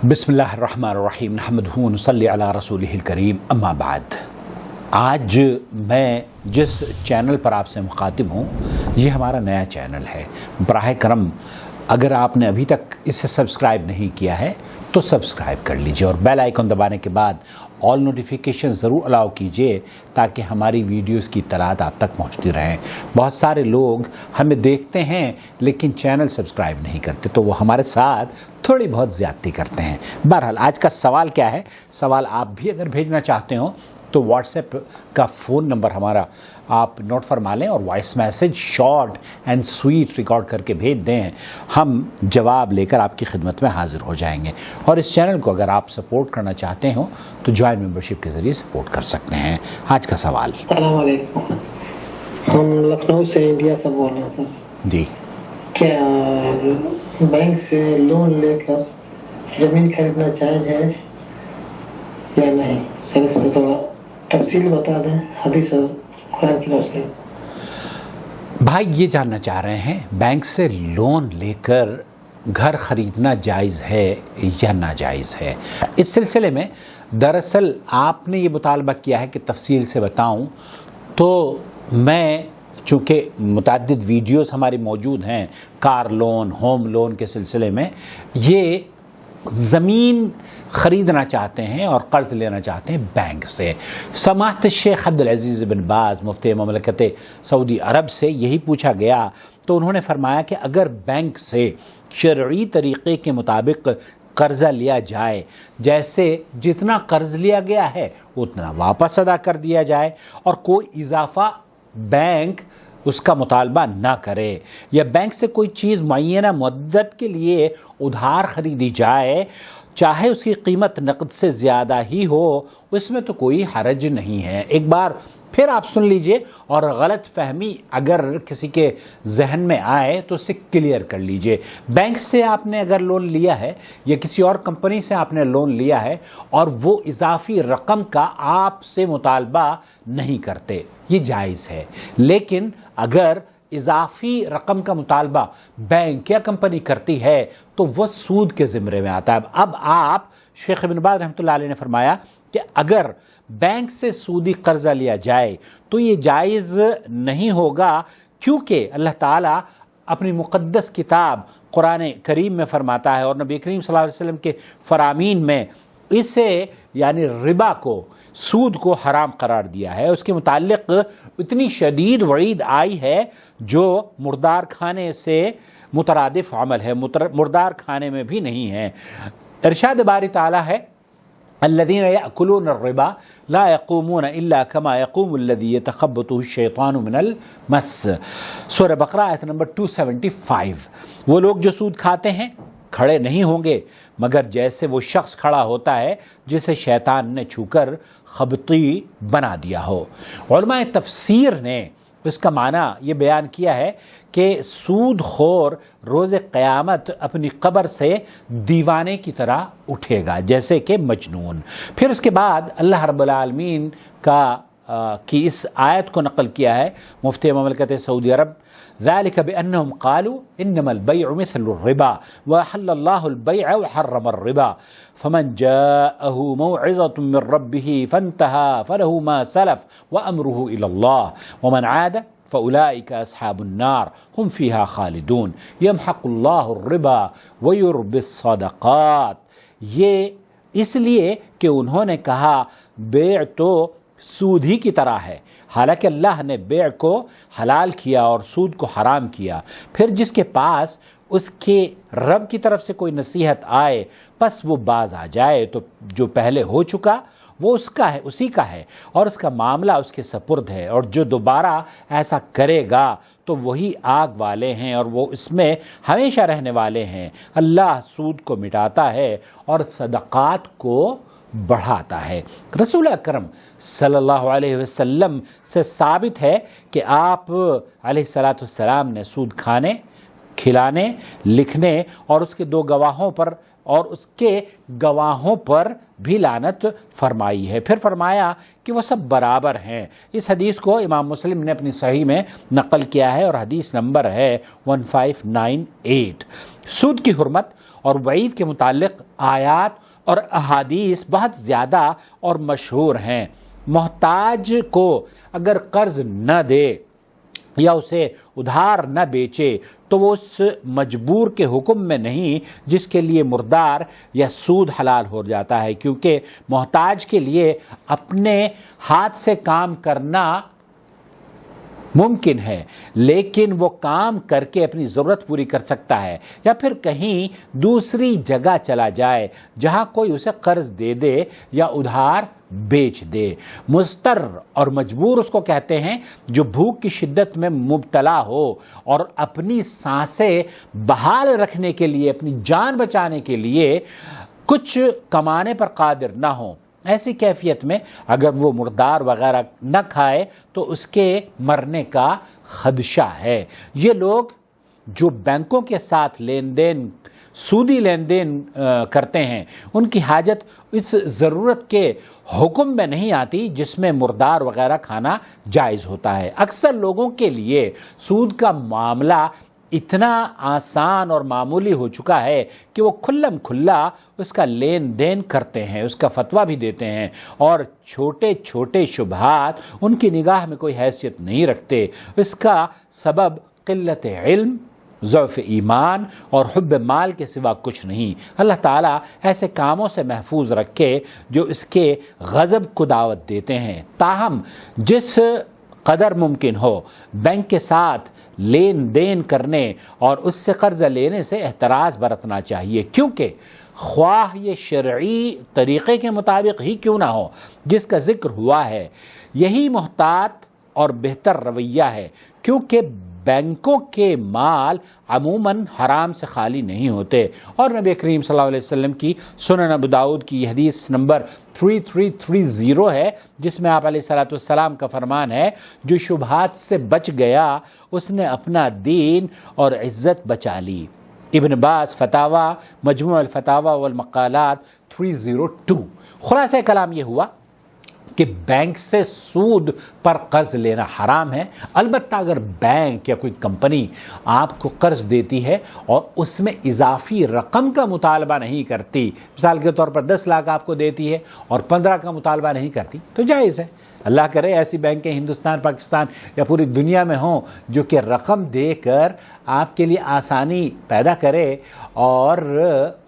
बिस्मिल्लाह अर्रहमान अर्रहीम नहमदुहु व नसल्ली अला रसूलिहिल करीम अम्मा बाद। आज मैं जिस चैनल पर आपसे मुखातिब हूँ ये हमारा नया चैनल है। बराह करम अगर आपने अभी तक इसे सब्सक्राइब नहीं किया है तो सब्सक्राइब कर लीजिए और बेल आइकन दबाने के बाद ऑल नोटिफिकेशन ज़रूर अलाउ कीजिए ताकि हमारी वीडियोस की तलात आप तक पहुंचती रहें। बहुत सारे लोग हमें देखते हैं लेकिन चैनल सब्सक्राइब नहीं करते, तो वो हमारे साथ थोड़ी बहुत ज़्यादती करते हैं। बहरहाल आज का सवाल क्या है, सवाल आप भी अगर भेजना चाहते हो तो व्हाट्सएप का फ़ोन नंबर हमारा आप नोट फरमा लें और voice message short and sweet record करके भेज दें। हम जवाब लेकर आपकी खिदमत में हाजिर हो जाएंगे। और इस चैनल को अगर आप सपोर्ट करना चाहते हो तो जॉइन मेंबरशिप के ज़रिए सपोर्ट कर सकते हैं। आज का सवाल। अस्सलाम वालेकुम, हम लखनऊ से इंडिया से बोल रहे हैं सर। जी, क्या बैंक से लोन लेकर ज़मीन खरीदना जायज़ है या नहीं? सर इस पर थोड़ा तफसील बता दें, हदीस और कुरान की रोशनी। भाई ये जानना चाह रहे हैं बैंक से लोन लेकर घर ख़रीदना जायज़ है या नाजायज़ है। इस सिलसिले में दरअसल आपने ये मुतालबा किया है कि तफसील से बताऊं, तो मैं चूँकि मुतअद्दिद वीडियोस हमारी मौजूद हैं कार लोन होम लोन के सिलसिले में, ये ज़मीन ख़रीदना चाहते हैं और कर्ज़ लेना चाहते हैं बैंक से। समाहत शेख अब्दुल अज़ीज़ बिन बाज़ मुफ्ती ममलकत सऊदी अरब से यही पूछा गया तो उन्होंने फरमाया कि अगर बैंक से शरई तरीक़े के मुताबिक कर्ज़ा लिया जाए, जैसे जितना कर्ज़ लिया गया है उतना वापस अदा कर दिया जाए और कोई इजाफ़ा बैंक उसका मुतालबा ना करे, या बैंक से कोई चीज़ मुअय्यना मुद्दत के लिए उधार ख़रीदी जाए, चाहे उसकी कीमत नक़द से ज़्यादा ही हो, उसमें तो कोई हरज नहीं है। एक बार फिर आप सुन लीजिए और गलत फहमी अगर किसी के जहन में आए तो उसे क्लियर कर लीजिए। बैंक से आपने अगर लोन लिया है या किसी और कंपनी से आपने लोन लिया है और वो इजाफी रकम का आपसे मुतालबा नहीं करते, ये जायज़ है। लेकिन अगर इजाफी रकम का मुतालबा बैंक या कंपनी करती है तो वह सूद के ज़िम्मे में आता है। अब आप शेख इब्न बाज़ रहमतुल्लाह अलैह ने फरमाया कि अगर बैंक से सूदी कर्जा लिया जाए तो ये जायज़ नहीं होगा, क्योंकि अल्लाह ताला अपनी मुक़द्दस किताब कुरान करीम में फरमाता है और नबी करीम सल्लल्लाहु अलैहि वसल्लम के फरामीन में इसे यानी रिबा को, सूद को हराम करार दिया है। उसके मुताल्लिक़ इतनी शदीद वईद आई है जो मुर्दार खाने से मुतरादिफ अमल है, मुर्दार खाने में भी नहीं है। इरशाद बारी ताला है अल्लज़ीना यअकुलून अर्रिबा ला यक़ूमून इल्ला कमा यक़ूमुल्लज़ी यतख़ब्बतुहु शैतानु मिनल मस। सूरह बकरा आयत नंबर 275। वो लोग जो सूद खाते हैं खड़े नहीं होंगे मगर जैसे वो शख्स खड़ा होता है जिसे शैतान ने छूकर खबती बना दिया हो। उलमाए तफसीर ने इसका माना ये बयान किया है कि सूद खोर रोज़े क़यामत अपनी कब्र से दीवाने की तरह उठेगा जैसे कि मजनून। फिर उसके बाद अल्लाह रब्बुल आलमीन की इस आयत को नकल किया है मुफ्ती ममलकत सऊदी अरब, ज़ालिका बिअन्नहुम क़ालू इन्नमल बैअु मिस्लुर रिबा व अहल्लल्लाहुल बैअ व हर्रमर रिबा फमन जाअहु मौइज़तुम मिर रब्बिही फंतहा फलहु मा सलफ व अमरुहु इलल्लाह व मन आद फ़उलाइका अस्हाबुन नार हुम फ़ीहा खालिदून यमहक़ुल्लाहुर रिबा व युर्बिस सदक़ात। ये इसलिए कि उन्होंने कहा बेअ तो सूद ही की तरह है, हालांकि अल्लाह ने बेअ को हलाल किया और सूद को हराम किया। फिर जिसके पास उसके रब की तरफ से कोई नसीहत आए बस वो बाज आ जाए तो जो पहले हो चुका वो उसका है, उसी का है और उसका मामला उसके सपुर्द है, और जो दोबारा ऐसा करेगा तो वही आग वाले हैं और वो इसमें हमेशा रहने वाले हैं। अल्लाह सूद को मिटाता है और सदक़ात को बढ़ाता है। रसूल अकरम सल्लल्लाहु अलैहि वसल्लम से साबित है कि आप अलैहिस्सलातु वस्सलाम ने सूद खाने, खिलाने, लिखने और उसके दो गवाहों पर اور اس کے گواہوں پر بھی لعنت فرمائی ہے۔ پھر فرمایا کہ وہ سب برابر ہیں۔ اس حدیث کو امام مسلم نے اپنی صحیح میں نقل کیا ہے اور حدیث نمبر ہے 1598۔ سود کی حرمت اور وعید کے متعلق آیات اور احادیث بہت زیادہ اور مشہور ہیں۔ محتاج کو اگر قرض نہ دے یا اسے ادھار نہ بیچے تو وہ اس مجبور کے حکم میں نہیں جس کے لیے مردار یا سود حلال ہو جاتا ہے، کیونکہ محتاج کے لیے اپنے ہاتھ سے کام کرنا ممکن ہے، لیکن وہ کام کر کے اپنی ضرورت پوری کر سکتا ہے یا پھر کہیں دوسری جگہ چلا جائے جہاں کوئی اسے قرض دے دے یا ادھار بیچ دے۔ مضطر اور مجبور اس کو کہتے ہیں جو بھوک کی شدت میں مبتلا ہو اور اپنی سانسیں بحال رکھنے کے لیے، اپنی جان بچانے کے لیے کچھ کمانے پر قادر نہ ہو۔ ایسی کیفیت میں اگر وہ مردار وغیرہ نہ کھائے تو اس کے مرنے کا خدشہ ہے۔ یہ لوگ جو بینکوں کے ساتھ سودی لین دین کرتے ہیں، ان کی حاجت اس ضرورت کے حکم میں نہیں آتی جس میں مردار وغیرہ کھانا جائز ہوتا ہے۔ اکثر لوگوں کے لیے سود کا معاملہ اتنا آسان اور معمولی ہو چکا ہے کہ وہ کھلم کھلا اس کا لین دین کرتے ہیں، اس کا فتویٰ بھی دیتے ہیں، اور چھوٹے چھوٹے شبہات ان کی نگاہ میں کوئی حیثیت نہیں رکھتے۔ اس کا سبب قلت علم، ضعف ایمان اور حب مال کے سوا کچھ نہیں۔ اللہ تعالیٰ ایسے کاموں سے محفوظ رکھے جو اس کے غضب کو دعوت دیتے ہیں۔ تاہم جس قدر ممکن ہو بینک کے ساتھ لین دین کرنے اور اس سے قرض لینے سے احتراز برتنا چاہیے، کیونکہ خواہ یہ شرعی طریقے کے مطابق ہی کیوں نہ ہو جس کا ذکر ہوا ہے، یہی محتاط اور بہتر رویہ ہے، کیونکہ بینکوں کے مال عموماً حرام سے خالی نہیں ہوتے۔ اور نبی کریم صلی اللہ علیہ وسلم کی سنن ابو داؤد کی حدیث نمبر 3330 ہے جس میں آپ علیہ السلام کا فرمان ہے، جو شبہات سے بچ گیا اس نے اپنا دین اور عزت بچا لی۔ ابن باز فتاوی مجموع الفتاوی والمقالات 302۔ خلاصہ کلام یہ ہوا کہ بینک سے سود پر قرض لینا حرام ہے، البتہ اگر بینک یا کوئی کمپنی آپ کو قرض دیتی ہے اور اس میں اضافی رقم کا مطالبہ نہیں کرتی، مثال کے طور پر 10 لاکھ آپ کو دیتی ہے اور 15 کا مطالبہ نہیں کرتی تو جائز ہے۔ اللہ کرے ایسی بینکیں ہندوستان، پاکستان یا پوری دنیا میں ہوں جو کہ رقم دے کر آپ کے لیے آسانی پیدا کرے اور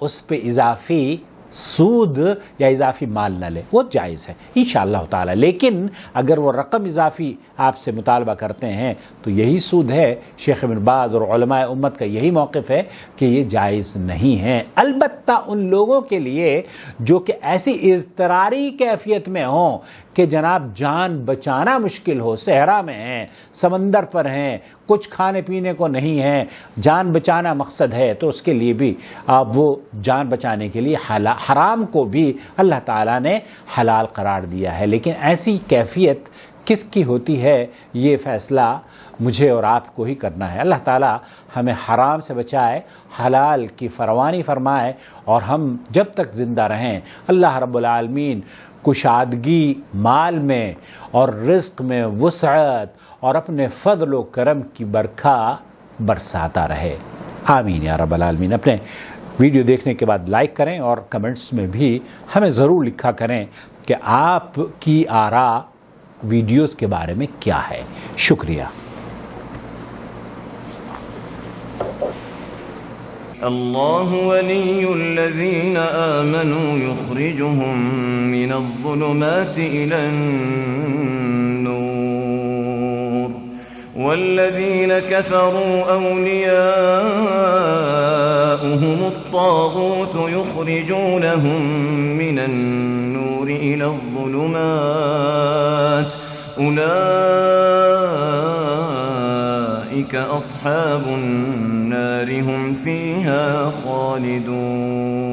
اس پہ اضافی سود یا اضافی مال نہ لے، وہ جائز ہے انشاءاللہ تعالی۔ لیکن اگر وہ رقم اضافی آپ سے مطالبہ کرتے ہیں تو یہی سود ہے۔ شیخ ابن باز اور علماء امت کا یہی موقف ہے کہ یہ جائز نہیں ہے، البتہ ان لوگوں کے لیے جو کہ ایسی اضطراری کیفیت میں ہوں کہ جناب جان بچانا مشکل ہو، صحرا میں ہیں، سمندر پر ہیں، کچھ کھانے پینے کو نہیں ہے، جان بچانا مقصد ہے، تو اس کے لیے بھی وہ جان بچانے کے لیے حرام کو بھی اللہ تعالیٰ نے حلال قرار دیا ہے۔ لیکن ایسی کیفیت کس کی ہوتی ہے یہ فیصلہ مجھے اور آپ کو ہی کرنا ہے۔ اللہ تعالیٰ ہمیں حرام سے بچائے، حلال کی فروانی فرمائے، اور ہم جب تک زندہ رہیں اللہ رب العالمین کشادگی مال میں اور رزق میں وسعت اور اپنے فضل و کرم کی برکھا برساتا رہے، آمین یا رب العالمین۔ اپنے ویڈیو دیکھنے کے بعد لائک کریں اور کمنٹس میں بھی ہمیں ضرور لکھا کریں کہ آپ کی آراء ویڈیوز کے بارے میں کیا ہے۔ شکریہ۔ اللہ ولی الذین آمنوا یخرجهم من الظلمات إلى النور والذین كفروا أولیاؤهم الطاغوت یخرجونهم من النور إلى الظلمات أولئك أصحاب النار هم فيها خالدون۔